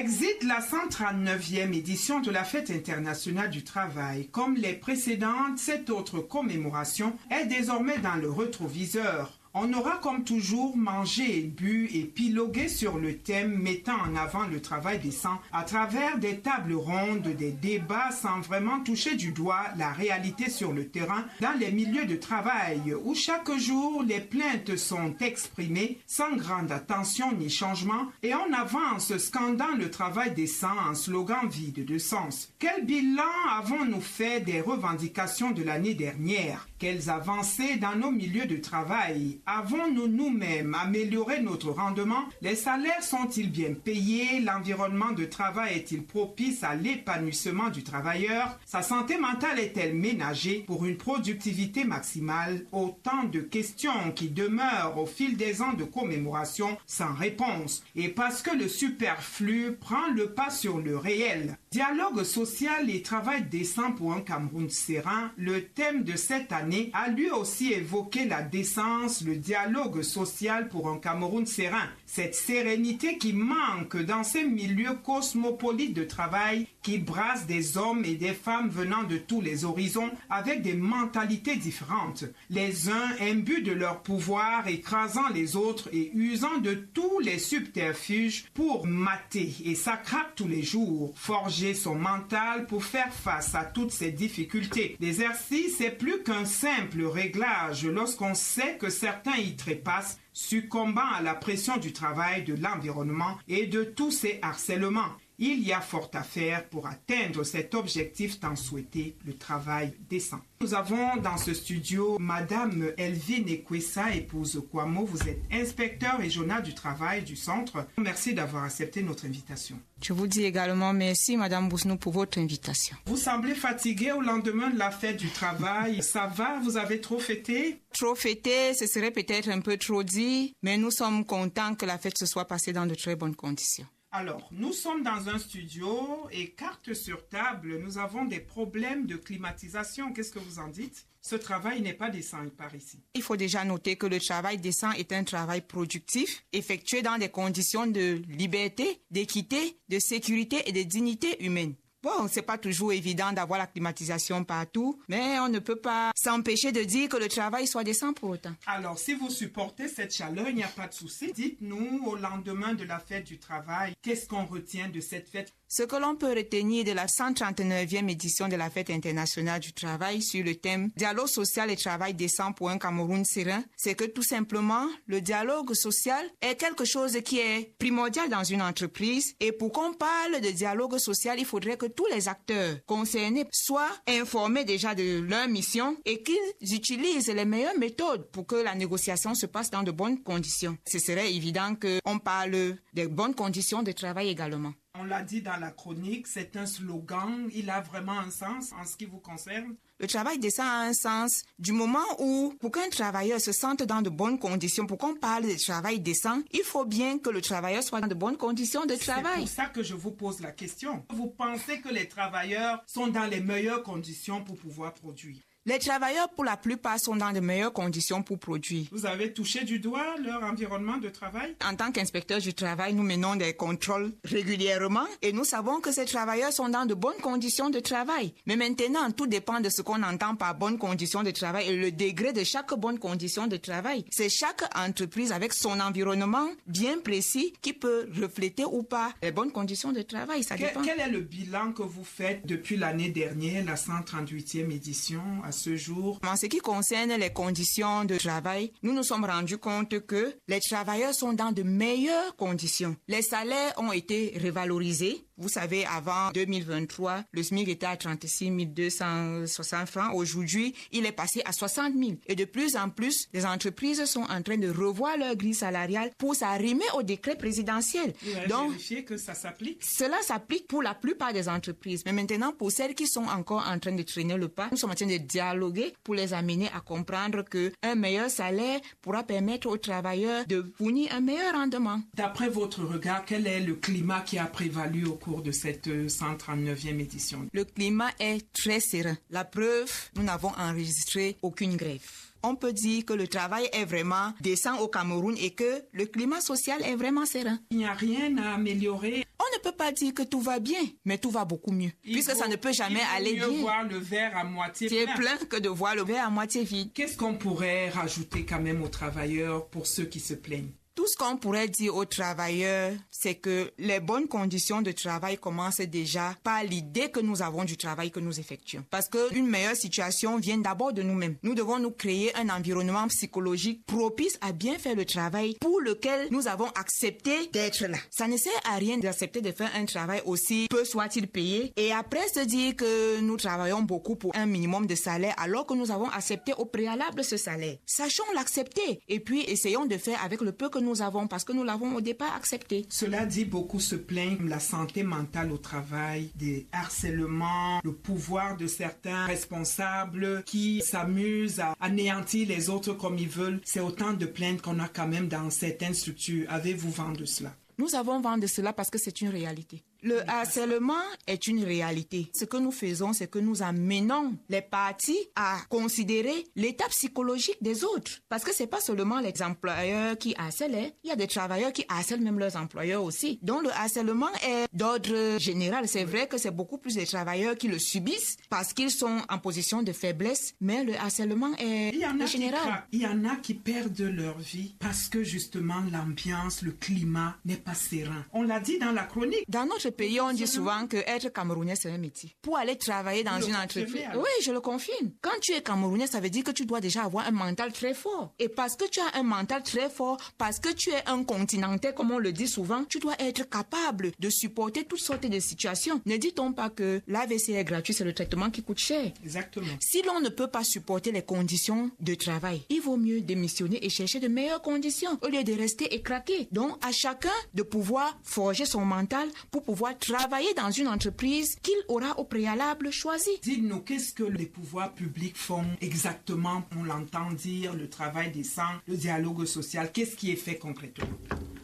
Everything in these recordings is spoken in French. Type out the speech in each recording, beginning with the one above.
Exit la 139e édition de la Fête internationale du travail. Comme les précédentes, cette autre commémoration est désormais dans le rétroviseur. On aura comme toujours mangé, bu et pilogué sur le thème mettant en avant le travail décent à travers des tables rondes, des débats sans vraiment toucher du doigt la réalité sur le terrain dans les milieux de travail où chaque jour les plaintes sont exprimées sans grande attention ni changement et on avance scandant le travail décent en slogan vide de sens. Quel bilan avons-nous fait des revendications de l'année dernière? Quelles avancées dans nos milieux de travail? Avons-nous nous-mêmes amélioré notre rendement? Les salaires sont-ils bien payés? L'environnement de travail est-il propice à l'épanouissement du travailleur? Sa santé mentale est-elle ménagée pour une productivité maximale? Autant de questions qui demeurent au fil des ans de commémoration sans réponse. Et parce que le superflu prend le pas sur le réel. Dialogue social et travail décent pour un Cameroun serein, le thème de cette année a lui aussi évoqué la décence, le dialogue social pour un Cameroun serein. Cette sérénité qui manque dans ces milieux cosmopolites de travail qui brassent des hommes et des femmes venant de tous les horizons avec des mentalités différentes. Les uns imbus de leur pouvoir, écrasant les autres et usant de tous les subterfuges pour mater et s'accraper tous les jours, forger son mental pour faire face à toutes ces difficultés. L'exercice est plus qu'un simple réglage lorsqu'on sait que certains y trépassent, succombant à la pression du travail, de l'environnement et de tous ces harcèlements. Il y a fort à faire pour atteindre cet objectif tant souhaité, le travail décent. Nous avons dans ce studio Madame Elvine Ekwesa, épouse Kwamo. Vous êtes inspecteur régional du travail du centre. Merci d'avoir accepté notre invitation. Je vous dis également merci, Madame Bousnou, pour votre invitation. Vous semblez fatiguée au lendemain de la fête du travail. Ça va? Vous avez trop fêté? Trop fêté, ce serait peut-être un peu trop dit, mais nous sommes contents que la fête se soit passée dans de très bonnes conditions. Alors, nous sommes dans un studio et carte sur table, nous avons des problèmes de climatisation. Qu'est-ce que vous en dites? Ce travail n'est pas décent par ici. Il faut déjà noter que le travail décent est un travail productif, effectué dans des conditions de liberté, d'équité, de sécurité et de dignité humaine. Bon, c'est pas toujours évident d'avoir la climatisation partout, mais on ne peut pas s'empêcher de dire que le travail soit décent pour autant. Alors, si vous supportez cette chaleur, il n'y a pas de souci. Dites-nous, au lendemain de la fête du travail, qu'est-ce qu'on retient de cette fête? Ce que l'on peut retenir de la 139e édition de la Fête internationale du travail sur le thème « Dialogue social et travail décent pour un Cameroun serein », c'est que tout simplement, le dialogue social est quelque chose qui est primordial dans une entreprise. Et pour qu'on parle de dialogue social, il faudrait que tous les acteurs concernés soient informés déjà de leur mission et qu'ils utilisent les meilleures méthodes pour que la négociation se passe dans de bonnes conditions. Ce serait évident qu'on parle des bonnes conditions de travail également. On l'a dit dans la chronique, c'est un slogan, il a vraiment un sens en ce qui vous concerne? Le travail décent a un sens du moment où, pour qu'un travailleur se sente dans de bonnes conditions, pour qu'on parle de travail décent, il faut bien que le travailleur soit dans de bonnes conditions de travail. C'est pour ça que je vous pose la question. Vous pensez que les travailleurs sont dans les meilleures conditions pour pouvoir produire? Les travailleurs, pour la plupart, sont dans de meilleures conditions pour produire. Vous avez touché du doigt leur environnement de travail? En tant qu'inspecteur du travail, nous menons des contrôles régulièrement et nous savons que ces travailleurs sont dans de bonnes conditions de travail. Mais maintenant, tout dépend de ce qu'on entend par bonnes conditions de travail et le degré de chaque bonne condition de travail. C'est chaque entreprise avec son environnement bien précis qui peut refléter ou pas les bonnes conditions de travail. Ça dépend. Quel est le bilan que vous faites depuis l'année dernière, la 138e édition, à ce jour? En ce qui concerne les conditions de travail, nous nous sommes rendus compte que les travailleurs sont dans de meilleures conditions. Les salaires ont été revalorisés. Vous savez, avant 2023, le SMIC était à 36 260 francs. Aujourd'hui, il est passé à 60 000. Et de plus en plus, les entreprises sont en train de revoir leur grille salariale pour s'arrimer au décret présidentiel. Donc, vérifier que ça s'applique? Cela s'applique pour la plupart des entreprises. Mais maintenant, pour celles qui sont encore en train de traîner le pas, nous sommes en train de dialoguer pour les amener à comprendre qu'un meilleur salaire pourra permettre aux travailleurs de fournir un meilleur rendement. D'après votre regard, quel est le climat qui a prévalu au cours cours de cette 139e édition? Le climat est très serein. La preuve, nous n'avons enregistré aucune grève. On peut dire que le travail est vraiment décent au Cameroun et que le climat social est vraiment serein. Il n'y a rien à améliorer. On ne peut pas dire que tout va bien, mais tout va beaucoup mieux. Puisque ça ne peut jamais aller bien. Il vaut mieux voir le verre à moitié plein que de voir le verre à moitié vide. Qu'est-ce qu'on pourrait rajouter quand même aux travailleurs pour ceux qui se plaignent? Tout ce qu'on pourrait dire aux travailleurs, c'est que les bonnes conditions de travail commencent déjà par l'idée que nous avons du travail que nous effectuons. Parce qu'une meilleure situation vient d'abord de nous-mêmes. Nous devons nous créer un environnement psychologique propice à bien faire le travail pour lequel nous avons accepté d'être là. Ça ne sert à rien d'accepter de faire un travail aussi peu soit-il payé et après se dire que nous travaillons beaucoup pour un minimum de salaire alors que nous avons accepté au préalable ce salaire. Sachons l'accepter et puis essayons de faire avec le peu que nous avons parce que nous l'avons au départ accepté. Cela dit, beaucoup se plaignent de la santé mentale au travail, des harcèlements, le pouvoir de certains responsables qui s'amusent à anéantir les autres comme ils veulent. C'est autant de plaintes qu'on a quand même dans certaines structures. Avez-vous vent de cela? Nous avons vent de cela parce que c'est une réalité. Le harcèlement est une réalité. Ce que nous faisons, c'est que nous amenons les parties à considérer l'état psychologique des autres. Parce que c'est pas seulement les employeurs qui harcèlent, il y a des travailleurs qui harcèlent même leurs employeurs aussi. Donc le harcèlement est d'ordre général. C'est vrai que c'est beaucoup plus les travailleurs qui le subissent parce qu'ils sont en position de faiblesse, mais le harcèlement est général. Il y en a qui perdent leur vie parce que justement l'ambiance, le climat n'est pas serein. On l'a dit dans la chronique. Dans notre pays, on dit souvent que être Camerounais, c'est un métier. Pour aller travailler dans une entreprise... Oui, je le confirme. Quand tu es Camerounais, ça veut dire que tu dois déjà avoir un mental très fort. Et parce que tu as un mental très fort, parce que tu es un continental, comme on le dit souvent, tu dois être capable de supporter toutes sortes de situations. Ne dit-on pas que l'AVC est gratuit, c'est le traitement qui coûte cher? Exactement. Si l'on ne peut pas supporter les conditions de travail, il vaut mieux démissionner et chercher de meilleures conditions au lieu de rester et craquer. Donc, à chacun de pouvoir forger son mental pour pouvoir travailler dans une entreprise qu'il aura au préalable choisie. Dites-nous, qu'est-ce que les pouvoirs publics font exactement? On l'entend dire, le travail décent, le dialogue social. Qu'est-ce qui est fait concrètement?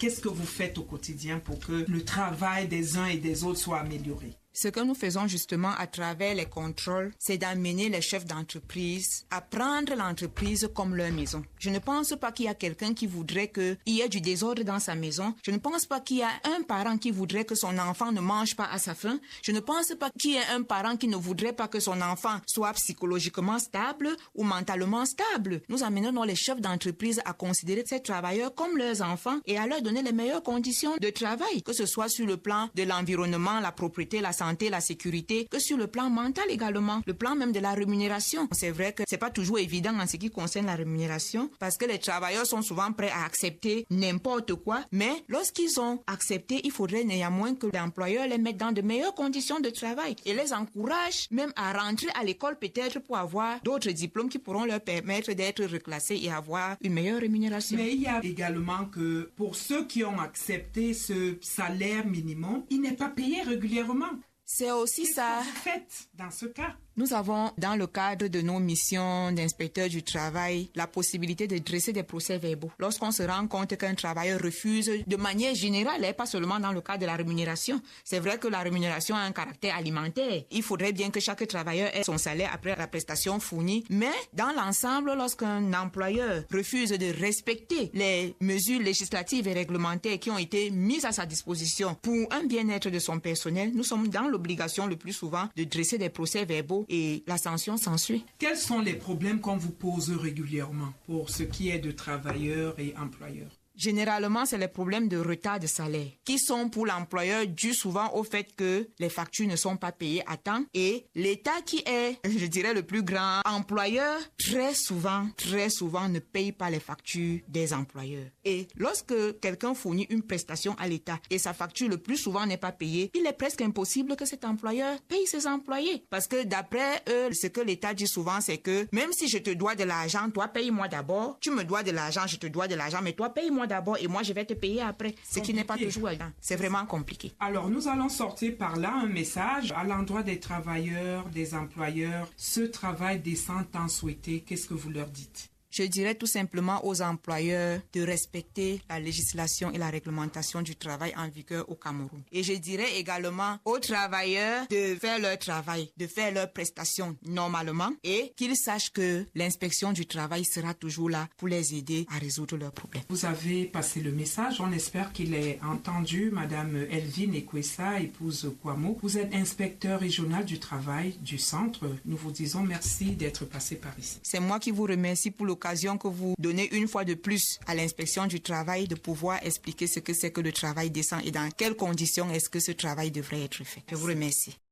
Qu'est-ce que vous faites au quotidien pour que le travail des uns et des autres soit amélioré? Ce que nous faisons justement à travers les contrôles, c'est d'amener les chefs d'entreprise à prendre l'entreprise comme leur maison. Je ne pense pas qu'il y a quelqu'un qui voudrait qu'il y ait du désordre dans sa maison. Je ne pense pas qu'il y a un parent qui voudrait que son enfant ne mange pas à sa faim. Je ne pense pas qu'il y ait un parent qui ne voudrait pas que son enfant soit psychologiquement stable ou mentalement stable. Nous amenons les chefs d'entreprise à considérer ces travailleurs comme leurs enfants et à leur donner les meilleures conditions de travail, que ce soit sur le plan de l'environnement, la propriété, la santé, la sécurité, que sur le plan mental également, le plan même de la rémunération. C'est vrai que c'est pas toujours évident en ce qui concerne la rémunération parce que les travailleurs sont souvent prêts à accepter n'importe quoi, mais lorsqu'ils ont accepté, il faudrait néanmoins que l'employeur les mette dans de meilleures conditions de travail et les encourage même à rentrer à l'école peut-être pour avoir d'autres diplômes qui pourront leur permettre d'être reclassés et avoir une meilleure rémunération. Mais il y a également que pour ceux qui ont accepté ce salaire minimum, il n'est pas payé régulièrement. C'est aussi ça. Qu'est-ce que vous faites dans ce cas? Nous avons, dans le cadre de nos missions d'inspecteurs du travail, la possibilité de dresser des procès-verbaux. Lorsqu'on se rend compte qu'un travailleur refuse de manière générale, et pas seulement dans le cadre de la rémunération. C'est vrai que la rémunération a un caractère alimentaire. Il faudrait bien que chaque travailleur ait son salaire après la prestation fournie. Mais dans l'ensemble, lorsqu'un employeur refuse de respecter les mesures législatives et réglementaires qui ont été mises à sa disposition pour un bien-être de son personnel, nous sommes dans l'obligation le plus souvent de dresser des procès-verbaux et la sanction s'ensuit. Quels sont les problèmes qu'on vous pose régulièrement pour ce qui est de travailleurs et employeurs? Généralement, c'est les problèmes de retard de salaire qui sont pour l'employeur dus souvent au fait que les factures ne sont pas payées à temps et l'État qui est, je dirais, le plus grand employeur, très souvent ne paye pas les factures des employeurs. Et lorsque quelqu'un fournit une prestation à l'État et sa facture le plus souvent n'est pas payée, il est presque impossible que cet employeur paye ses employés. Parce que d'après eux, ce que l'État dit souvent, c'est que même si je te dois de l'argent, toi paye-moi d'abord. Tu me dois de l'argent, je te dois de l'argent, mais toi paye-moi d'abord et moi je vais te payer après. Ce qui n'est pas toujours évident. C'est vraiment compliqué. Alors nous allons sortir par là un message à l'endroit des travailleurs, des employeurs. Ce travail décent tant souhaité, qu'est-ce que vous leur dites? Je dirais tout simplement aux employeurs de respecter la législation et la réglementation du travail en vigueur au Cameroun. Et je dirais également aux travailleurs de faire leur travail, de faire leurs prestations normalement et qu'ils sachent que l'inspection du travail sera toujours là pour les aider à résoudre leurs problèmes. Vous avez passé le message, on espère qu'il est entendu. Madame Elvine Ekwessa, épouse Kwamo, vous êtes inspecteur régional du travail du centre. Nous vous disons merci d'être passé par ici. C'est moi qui vous remercie pour l'occasion que vous donnez une fois de plus à l'inspection du travail de pouvoir expliquer ce que c'est que le travail décent et dans quelles conditions est-ce que ce travail devrait être fait. Je vous remercie.